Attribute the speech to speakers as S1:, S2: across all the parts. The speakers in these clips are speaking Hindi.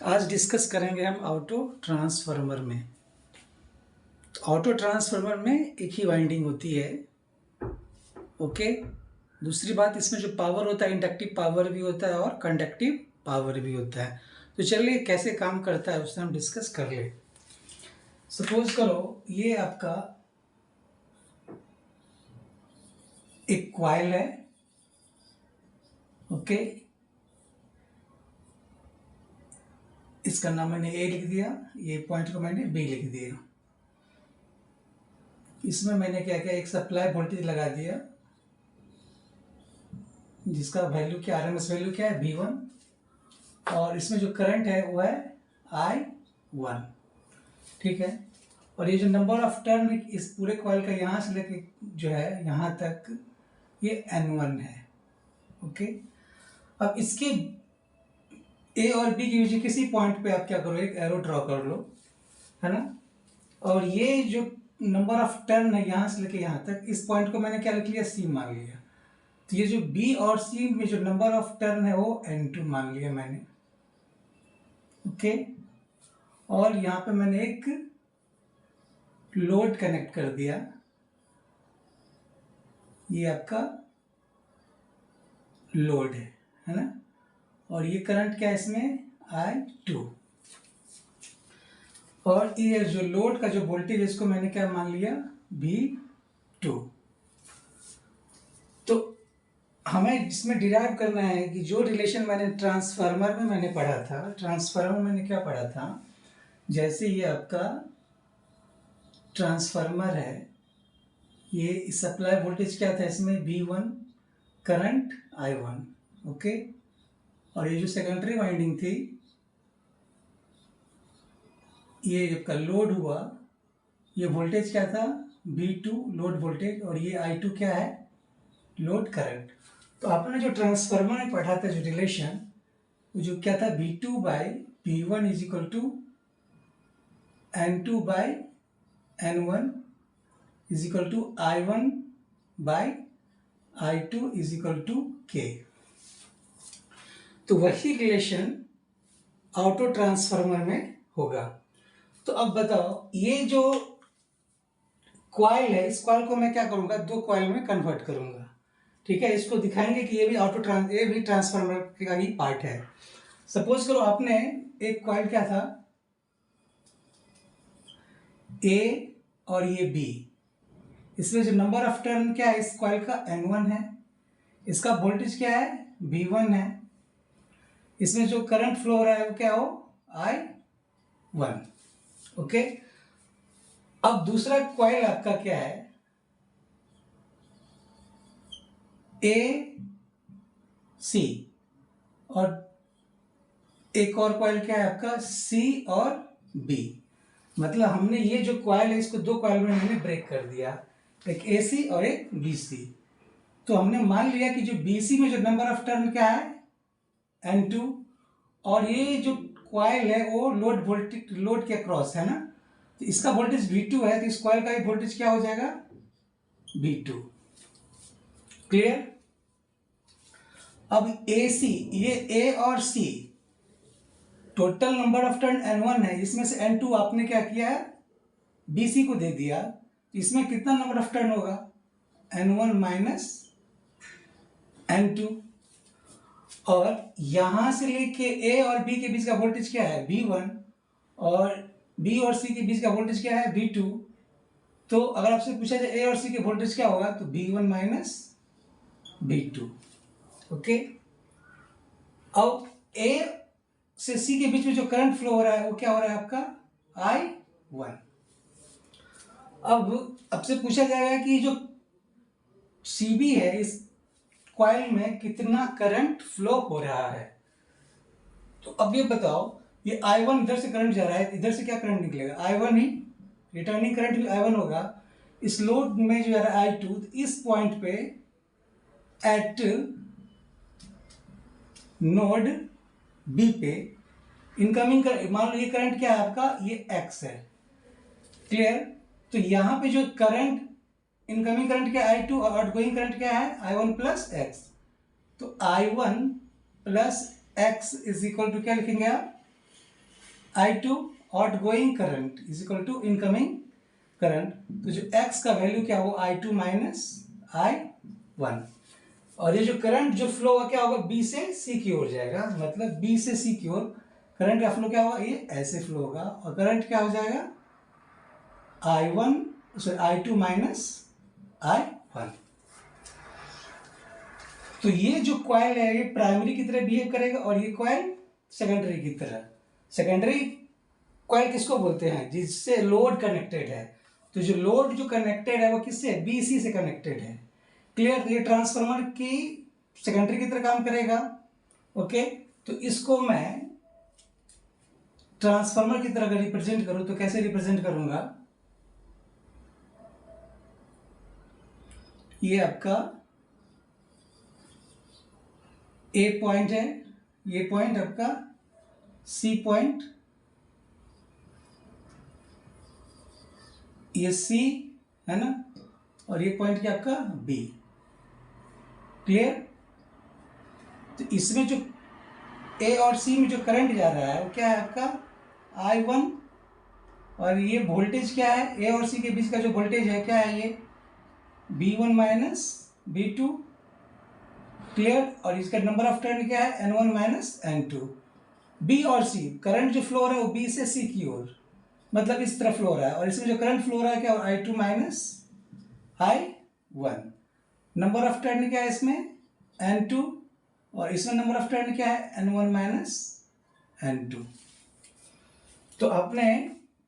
S1: आज डिस्कस करेंगे हम ऑटो ट्रांसफार्मर में। ऑटो ट्रांसफार्मर में एक ही वाइंडिंग होती है। ओके, दूसरी बात, इसमें जो पावर होता है इंडक्टिव पावर भी होता है और कंडक्टिव पावर भी होता है। तो चलिए कैसे काम करता है उससे हम डिस्कस कर ले। सपोज करो ये आपका एक कॉइल है। ओके, इसका नाम मैंने ए लिख दिया, ये पॉइंट को मैंने बी लिख दिया। इसमें मैंने क्या किया, एक सप्लाई वोल्टेज लगा दिया जिसका वैल्यू क्या, आरएमएस वैल्यू क्या है V1, और इसमें जो करंट है वो है I1। ठीक है, और ये जो नंबर ऑफ टर्न इस पूरे कॉइल का यहाँ से लेके जो है यहाँ तक ये N1 है। ओके, अब इसके ए और बी के बीच किसी पॉइंट पे आप क्या करो, एक एरो ड्रॉ कर लो, है ना। और ये जो नंबर ऑफ टर्न है यहाँ से लेके यहाँ तक, इस पॉइंट को मैंने क्या लिख लिया, C मान लिया। तो ये जो B और C में जो नंबर ऑफ टर्न है वो N2 मान लिया मैंने। ओके, और यहाँ पे मैंने एक लोड कनेक्ट कर दिया, ये आपका लोड है ना। और ये करंट क्या है इसमें, I2। और ये जो लोड का जो वोल्टेज है इसको मैंने क्या मान लिया, V2। तो हमें इसमें डिराइव करना है कि जो रिलेशन मैंने ट्रांसफार्मर में मैंने पढ़ा था, ट्रांसफार्मर में मैंने क्या पढ़ा था, जैसे ये आपका ट्रांसफार्मर है, ये सप्लाई वोल्टेज क्या था इसमें V1, करंट I1। ओके, और ये जो सेकेंडरी वाइंडिंग थी, ये आपका लोड हुआ, ये वोल्टेज क्या था V2 लोड वोल्टेज, और ये I2 क्या है, लोड करंट। तो आपने जो ट्रांसफार्मर में पढ़ा था जो रिलेशन, वो जो क्या था, V2 by V1 is equal to N2 by N1 is equal to I1 by I2 is equal to K। तो वही रिलेशन ऑटो ट्रांसफार्मर में होगा। तो अब बताओ, ये जो कॉइल है, इस कॉइल को मैं क्या करूंगा, दो कॉइल में कन्वर्ट करूंगा। ठीक है, इसको दिखाएंगे कि ये भी ट्रांसफार्मर का ही पार्ट है। सपोज करो आपने एक कॉइल क्या था A और ये B, इसमें जो नंबर ऑफ टर्न क्या है इस कॉइल का N1 है, इसका वोल्टेज क्या है V1 है, इसमें जो करंट फ्लो हो रहा है वो क्या हो, I1। ओके, अब दूसरा कॉइल आपका क्या है, A C, और एक और कॉइल क्या है आपका C और B। मतलब हमने ये जो कॉइल है इसको दो कॉइल में हमने ब्रेक कर दिया, एक AC और एक BC। तो हमने मान लिया कि जो BC में जो नंबर ऑफ टर्न क्या है N2, और ये जो कॉइल है वो लोड वोल्टेज, लोड के क्रॉस है ना, तो इसका वोल्टेज V2 है, तो इस कॉइल का वोल्टेज क्या हो जाएगा, V2। क्लियर। अब AC, ये A और C total number of turn N1 है, इसमें से N2 आपने क्या किया है, BC को दे दिया, तो इसमें कितना नंबर ऑफ टर्न होगा, N1 माइनस N2। और यहां से लेके A और B के बीच का वोल्टेज क्या है V1, और B और C के बीच का वोल्टेज क्या है V2। तो अगर आपसे पूछा जाए A और C के वोल्टेज क्या होगा, तो V1 माइनस V2। ओके, अब A से C के बीच में जो करंट फ्लो हो रहा है वो क्या हो रहा है आपका I1। अब आपसे पूछा जाएगा कि जो CB है इस कॉइल में कितना करंट फ्लो हो रहा है। तो अब ये बताओ, ये I1 इधर से करंट जा रहा है, इधर से क्या करंट निकलेगा, I1 ही, रिटर्निंग करंट भी I1 होगा। इस लोड में जो है I2, तो इस पॉइंट पे एट नोड B पे इनकमिंग कर, मान लो ये करंट क्या है आपका, ये X है। क्लियर। तो यहाँ पे जो करंट इनकमिंग करंट क्या है I2, और आउटगोइंग करंट क्या है I1 प्लस X। तो I1 plus X is equal to क्या लिखेंगे आप, I2 outgoing current is equal to incoming current. तो जो x का वैल्यू क्या होगा I2 माइनस I1, और ये जो करंट जो फ्लो होगा क्या होगा B से C की ओर जाएगा, मतलब B से C की ओर करंट का फ्लो क्या होगा, ये ऐसे फ्लो होगा, और करंट क्या हो जाएगा I1 sorry I2 minus I1। तो ये जो कॉइल है ये प्राइमरी की तरह बिहेव करेगा और ये कॉइल सेकेंडरी की तरह। सेकेंडरी कॉइल किसको बोलते हैं, जिससे लोड कनेक्टेड है। तो जो लोड जो कनेक्टेड है वो किससे, बीसी से कनेक्टेड है। क्लियर। तो ये ट्रांसफार्मर की सेकेंडरी की तरह काम करेगा। ओके, तो इसको मैं ट्रांसफार्मर की तरह अगर रिप्रेजेंट करूं तो कैसे रिप्रेजेंट करूंगा, ये आपका ए पॉइंट है, ये पॉइंट आपका सी पॉइंट, ये सी है ना, और ये पॉइंट क्या आपका बी। क्लियर। तो इसमें जो ए और सी में जो करंट जा रहा है वो क्या है आपका I1, और ये वोल्टेज क्या है, ए और सी के बीच का जो वोल्टेज है क्या है ये V1 माइनस V2। क्लियर। और इसका नंबर ऑफ टर्न क्या है N1 माइनस N2। बी और सी करंट जो फ्लो हो रहा है वो बी से सी की ओर, मतलब इस तरफ फ्लो हो रहा है, और इसमें जो करंट फ्लो हो रहा है क्या I2 minus I1। Number of turn क्या है इसमें N2, और इसमें नंबर ऑफ टर्न क्या है N1 माइनस N2। तो अपने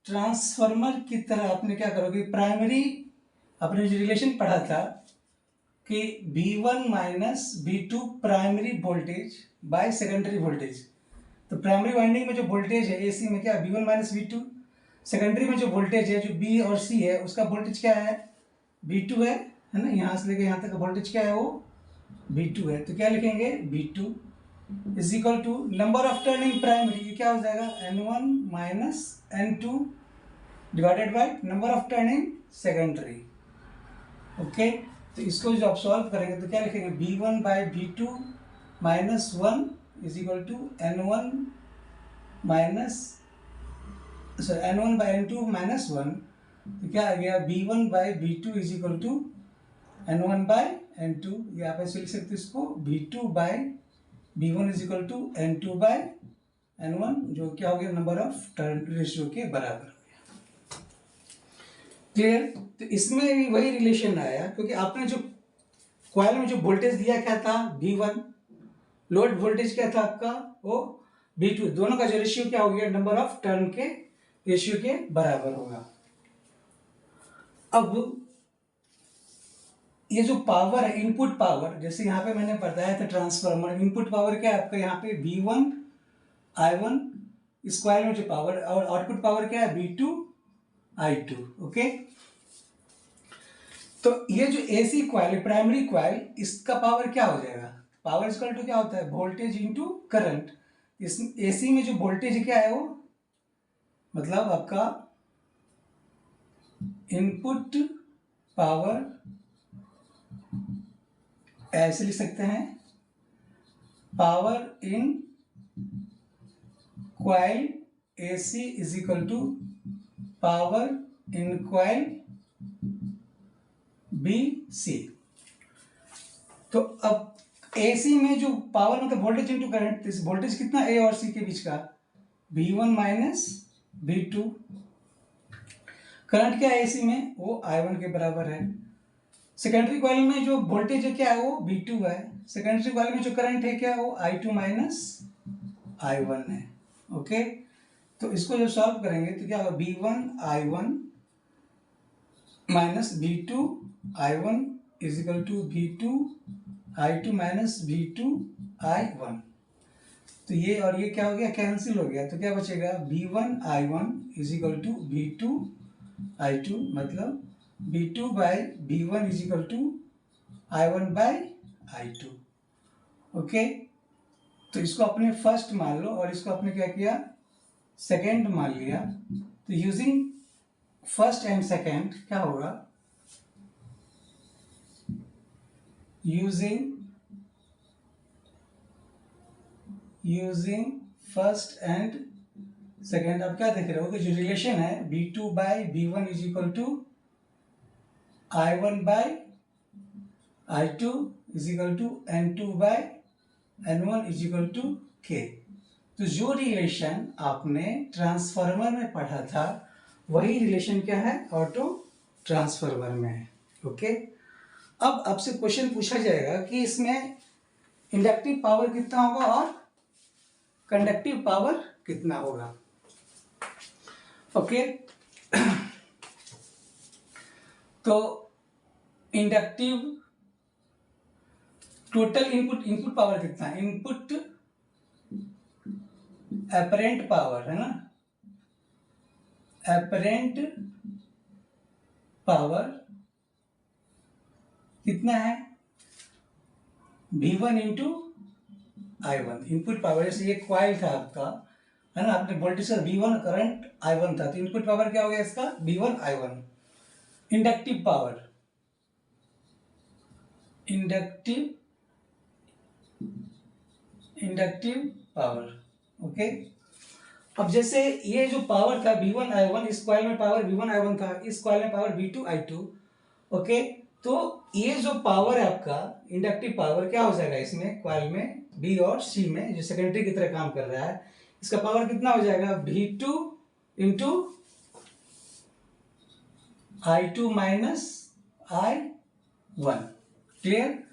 S1: ट्रांसफार्मर की तरह आपने क्या करोगे, प्राइमरी अपने जो रिलेशन पढ़ा था कि V1 minus V2 primary voltage by secondary voltage. तो प्राइमरी वाइंडिंग में जो वोल्टेज है AC में क्या V1 माइनस V2, सेकेंडरी में जो वोल्टेज है जो B और C है उसका वोल्टेज क्या है V2 है ना, यहाँ से लेके यहाँ तक का वोल्टेज क्या है वो V2 है। तो क्या लिखेंगे V2 is equal to number of turn in primary, ये क्या हो जाएगा N1 minus N2 divided by number of turn in secondary. Okay, तो इसको जब आप सॉल्व करेंगे तो क्या लिखेंगे V1 by V2 minus 1 is equal to N1 minus sorry N1 by N2 minus 1। तो क्या आ गया V1 by V2 is equal to N1 by N2, ये आप ऐसे लिख सकते हो इसको V2 by V1 is equal to N2 by N1, जो क्या हो गया नंबर ऑफ टर्न रेशियो के बराबर हो गया। क्लियर। तो इसमें भी वही रिलेशन आया क्योंकि आपने जो कॉइल में जो वोल्टेज दिया क्या था V1, लोड वोल्टेज क्या था आपका वो V2, दोनों का जो रेशियो क्या हो गया नंबर ऑफ टर्न के रेशियो के बराबर होगा। अब ये जो पावर है इनपुट पावर, जैसे यहाँ पे मैंने बताया था ट्रांसफार्मर इनपुट पावर क्या है आपका यहाँ पे V1 I1 इस कॉइल में जो पावर, और आउटपुट पावर क्या है V2 I2। ओके, तो ये जो AC कॉइल है प्राइमरी कॉइल, इसका पावर क्या हो जाएगा, पावर इक्वल टू क्या होता है वोल्टेज इनटू करंट। इस AC में जो वोल्टेज क्या है वो मतलब आपका इनपुट पावर, ऐसे लिख सकते हैं power in coil AC is equal to power in coil BC। तो अब AC में जो पावर मतलब वोल्टेज इनटू करंट, इस वोल्टेज कितना A और C के बीच का V1 माइनस V2। करंट क्या है AC में वो I1 के बराबर है। सेकेंडरी कॉइल में जो वोल्टेज है क्या है वो V2 है। सेकेंडरी कॉइल में जो करंट है क्या है वो I2 माइनस I1 है। ओके, तो इसको जब सॉल्व करेंगे तो क्या होगा V1 I1 minus V2 I1 is equal to V2 I2 minus V2 I1। तो ये और ये क्या हो गया कैंसिल हो गया, तो क्या बचेगा V1 I1 is equal to V2 I2, मतलब V2 by V1 is equal to I1 by I2। Okay, तो इसको आपने फर्स्ट मान लो और इसको आपने क्या किया सेकेंड मान लिया। तो यूजिंग फर्स्ट एंड सेकेंड क्या होगा, यूजिंग फर्स्ट एंड सेकेंड आप क्या देख रहे हो कि जो रिलेशन है V2 by V1 is equal to I1 by I2 is equal to N2 by N1 is equal to K। तो जो रिलेशन आपने ट्रांसफार्मर में पढ़ा था वही रिलेशन क्या है ऑटो ट्रांसफार्मर में है। ओके, अब आपसे क्वेश्चन पूछा जाएगा कि इसमें इंडक्टिव पावर कितना होगा और कंडक्टिव पावर कितना होगा। ओके, तो इंडक्टिव टोटल इनपुट पावर कितना है, इनपुट एपरेंट पावर है ना, एपरेंट पावर कितना है V1 into I1 input power. जैसे ये क्वाइल था आपका है ना, आपने वोल्टेज का V1 करंट I1 था, तो इनपुट पावर क्या हो गया इसका V1 I1। Inductive power, inductive power. Okay, अब जैसे ये जो पावर था V1 I1, इस कॉइल में पावर V1 I1 था, इस कॉइल में पावर V2 I2। ओके, तो ये जो पावर है आपका इंडक्टिव पावर क्या हो जाएगा इसमें कॉइल में B और C में जो सेकेंडरी की तरह काम कर रहा है, इसका पावर कितना हो जाएगा V2 into I2 minus I1। Clear,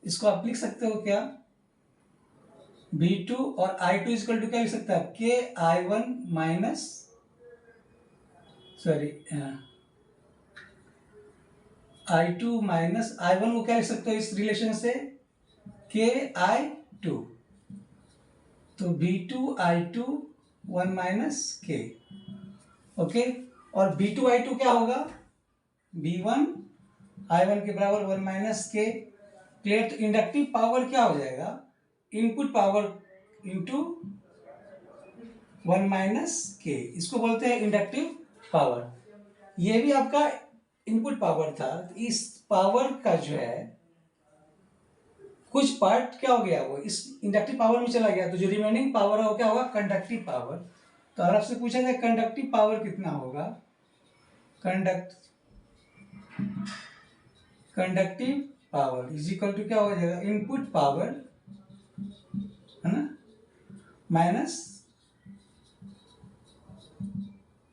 S1: इसको आप लिख सकते हो क्या V2 और I2 इक्वल टू क्या लिख सकते हैं आप के I1 minus I2 minus I1 को क्या लिख सकते हो इस रिलेशन से के I2, तो V2 I2 1 माइनस के। ओके, और V2 I2 क्या होगा V1 I1 के बराबर 1 माइनस के। क्लियर, तो इंडक्टिव पावर क्या हो जाएगा इनपुट पावर इंटू 1 माइनस के, इसको बोलते हैं इंडक्टिव पावर। ये भी आपका इनपुट पावर था, इस पावर का जो है कुछ पार्ट क्या हो गया वो इस इंडक्टिव पावर में चला गया, तो जो रिमेनिंग पावर है वो क्या होगा कंडक्टिव पावर। तो अगर आपसे पूछा जाए कंडक्टिव पावर कितना होगा, conductive power is equal to क्या हो जाएगा इनपुट पावर है ना माइनस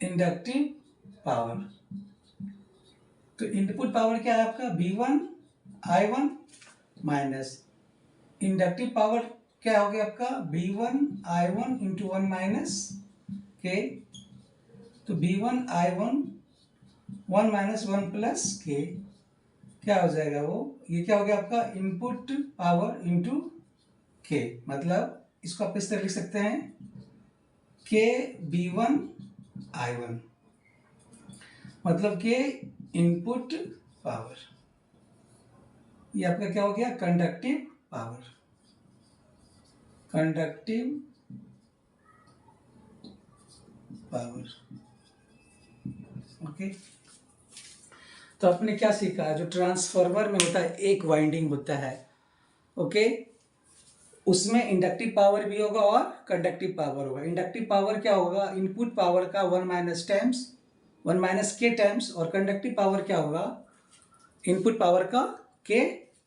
S1: इंडक्टिव पावर। तो इनपुट पावर क्या है आपका V1 I1 minus inductive power क्या हो गया आपका V1 I1 इंटू 1 माइनस के। तो V1 I1 1 माइनस 1 प्लस के क्या हो जाएगा वो, ये क्या हो गया आपका इनपुट पावर इंटू के। मतलब इसको आप इस तरह लिख सकते हैं के V1 I1 मतलब के इनपुट पावर, ये आपका क्या हो गया conductive power, conductive power. Okay, तो आपने क्या सीखा, जो ट्रांसफार्मर में होता है एक वाइंडिंग होता है। ओके, उसमें इंडक्टिव पावर भी होगा और कंडक्टिव पावर होगा। इंडक्टिव पावर क्या होगा इनपुट पावर का 1 माइनस टाइम्स 1 माइनस के टाइम्स, और कंडक्टिव पावर क्या होगा इनपुट पावर का के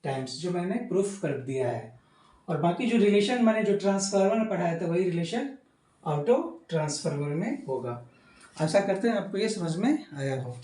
S1: टाइम्स, जो मैंने प्रूफ कर दिया है। और बाकी जो रिलेशन मैंने जो ट्रांसफार्मर में पढ़ाया था वही रिलेशन ऑटो ट्रांसफार्मर में होगा। आशा करते हैं आपको ये समझ में आया हो।